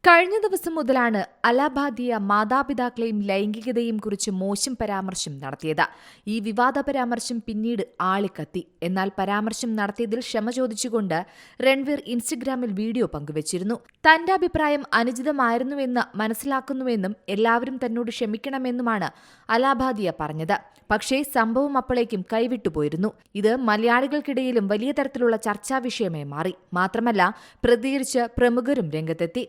കഴിഞ്ഞ ദിവസം മുതലാണ് അലബാദിയ മാതാപിതാക്കളെയും ലൈംഗികതയും കുറിച്ച് മോശം പരാമർശം നടത്തിയത്. ഈ വിവാദ പരാമർശം പിന്നീട് ആളിക്കത്തി. എന്നാൽ പരാമർശം നടത്തിയതിൽ ക്ഷമ ചോദിച്ചുകൊണ്ട് രൺവീർ ഇൻസ്റ്റഗ്രാമിൽ വീഡിയോ പങ്കുവച്ചിരുന്നു. തന്റെ അഭിപ്രായം അനുചിതമായിരുന്നുവെന്ന് മനസ്സിലാക്കുന്നുവെന്നും എല്ലാവരും തന്നോട് ക്ഷമിക്കണമെന്നുമാണ് അലബാദിയ പറഞ്ഞത്. പക്ഷേ സംഭവം അപ്പോഴേക്കും കൈവിട്ടുപോയിരുന്നു. ഇത് മലയാളികൾക്കിടയിലും വലിയ തരത്തിലുള്ള ചർച്ചാ വിഷയമായി മാറി. മാത്രമല്ല, പ്രതികരിച്ച് പ്രമുഖരും രംഗത്തെത്തി.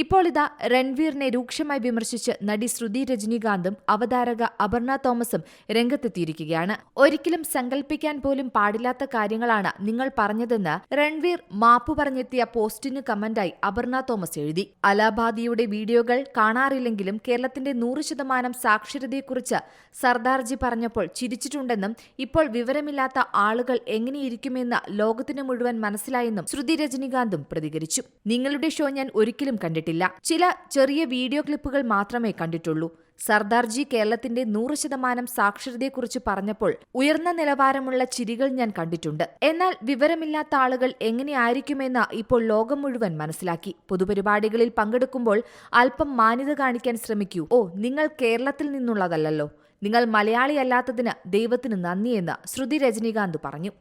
ഇപ്പോൾ ഇതാ രൺവീറിനെ രൂക്ഷമായി വിമർശിച്ച് നടി ശ്രുതി രജനീകാന്തും അവതാരക അപർണ തോമസും രംഗത്തെത്തിയിരിക്കുകയാണ്. ഒരിക്കലും സങ്കല്പിക്കാൻ പോലും പാടില്ലാത്ത കാര്യങ്ങളാണ് നിങ്ങൾ പറഞ്ഞതെന്ന് രൺവീർ മാപ്പു പറഞ്ഞെത്തിയ പോസ്റ്റിന് കമന്റായി അപർണ തോമസ് എഴുതി. അലബാദിയുടെ വീഡിയോകൾ കാണാറില്ലെങ്കിലും കേരളത്തിന്റെ 100% സാക്ഷരതയെക്കുറിച്ച് സർദാർജി പറഞ്ഞപ്പോൾ ചിരിച്ചിട്ടുണ്ടെന്നും ഇപ്പോൾ വിവരമില്ലാത്ത ആളുകൾ എങ്ങനെയിരിക്കുമെന്ന് ലോകത്തിന് മുഴുവൻ മനസ്സിലായെന്നും ശ്രുതി രജനീകാന്തും പ്രതികരിച്ചു. നിങ്ങളുടെ ഷോ ഞാൻ ഒരിക്കലും കണ്ടിട്ടില്ല. ചില ചെറിയ വീഡിയോ ക്ലിപ്പുകൾ മാത്രമേ കണ്ടിട്ടുള്ളൂ. സർദാർജി കേരളത്തിന്റെ 100% സാക്ഷരതയെക്കുറിച്ച് പറഞ്ഞപ്പോൾ ഉയർന്ന നിലവാരമുള്ള ചിരികൾ ഞാൻ കണ്ടിട്ടുണ്ട്. എന്നാൽ വിവരമില്ലാത്ത ആളുകൾ എങ്ങനെയായിരിക്കുമെന്ന് ഇപ്പോൾ ലോകം മുഴുവൻ മനസ്സിലാക്കി. പൊതുപരിപാടികളിൽ പങ്കെടുക്കുമ്പോൾ അല്പം മാന്യത കാണിക്കാൻ ശ്രമിക്കൂ. നിങ്ങൾ കേരളത്തിൽ നിന്നുള്ളതല്ലോ, നിങ്ങൾ മലയാളിയല്ലാത്തതിന് ദൈവത്തിന് നന്ദിയെന്ന് ശ്രുതി രജനീകാന്ത് പറഞ്ഞു.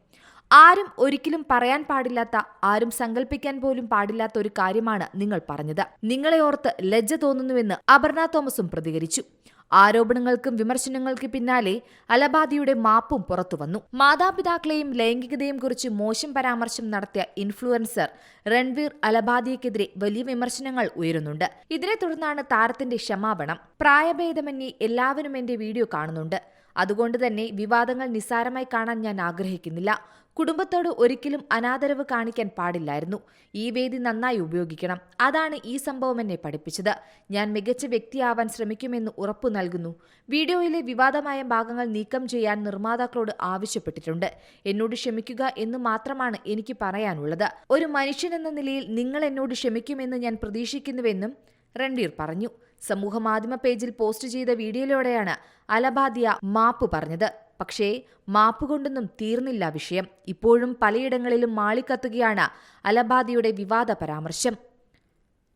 ആരും ഒരിക്കലും പറയാൻ പാടില്ലാത്ത, ആരും സങ്കല്പിക്കാൻ പോലും പാടില്ലാത്ത ഒരു കാര്യമാണ് നിങ്ങൾ പറഞ്ഞത്. നിങ്ങളെ ഓർത്ത് ലജ്ജ തോന്നുന്നുവെന്ന് അപർണ തോമസും പ്രതികരിച്ചു. ആരോപണങ്ങൾക്കും വിമർശനങ്ങൾക്ക് പിന്നാലെ അലബാദിയുടെ മാപ്പും പുറത്തുവന്നു. മാതാപിതാക്കളെയും ലൈംഗികതയും കുറിച്ച് മോശം പരാമർശം നടത്തിയ ഇൻഫ്ലുവൻസർ രൺവീർ അലബാദിയക്കെതിരെ വലിയ വിമർശനങ്ങൾ ഉയരുന്നുണ്ട്. ഇതിനെ തുടർന്നാണ് താരത്തിന്റെ ക്ഷമാപണം. പ്രായഭേദമന്യേ എല്ലാവരും എന്റെ വീഡിയോ കാണുന്നുണ്ട്. അതുകൊണ്ട് തന്നെ വിവാദങ്ങൾ നിസ്സാരമായി കാണാൻ ഞാൻ ആഗ്രഹിക്കുന്നില്ല. കുടുംബത്തോട് ഒരിക്കലും അനാദരവ് കാണിക്കാൻ പാടില്ലായിരുന്നു. ഈ വേദി നന്നായി ഉപയോഗിക്കണം. അതാണ് ഈ സംഭവം എന്നെ പഠിപ്പിച്ചത്. ഞാൻ മികച്ച വ്യക്തിയാവാൻ ശ്രമിക്കുമെന്ന് ഉറപ്പു നൽകുന്നു. വീഡിയോയിലെ വിവാദമായ ഭാഗങ്ങൾ നീക്കം ചെയ്യാൻ നിർമ്മാതാക്കളോട് ആവശ്യപ്പെട്ടിട്ടുണ്ട്. എന്നോട് ക്ഷമിക്കുക എന്ന് മാത്രമാണ് എനിക്ക് പറയാനുള്ളത്. ഒരു മനുഷ്യനെന്ന നിലയിൽ നിങ്ങൾ എന്നോട് ക്ഷമിക്കുമെന്ന് ഞാൻ പ്രതീക്ഷിക്കുന്നുവെന്നും രൺവീർ പറഞ്ഞു. സമൂഹമാധ്യമ പേജിൽ പോസ്റ്റ് ചെയ്ത വീഡിയോയിലൂടെയാണ് അലബാദിയ മാപ്പ് പറഞ്ഞത്. പക്ഷേ മാപ്പുകൊണ്ടൊന്നും തീർന്നില്ല വിഷയം. ഇപ്പോഴും പലയിടങ്ങളിലും മാളിക്കത്തുകയാണ് അലബാദിയുടെ വിവാദ പരാമർശം.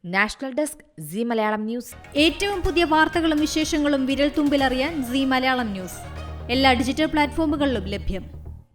National desk, Zee Malayalam news. ഏറ്റവും പുതിയ വാർത്തകളും വിശേഷങ്ങളും വിരൽ തുമ്പിലറിയാൻ സീ മലയാളം ന്യൂസ് എല്ലാ ഡിജിറ്റൽ പ്ലാറ്റ്ഫോമുകളിലും ലഭ്യം.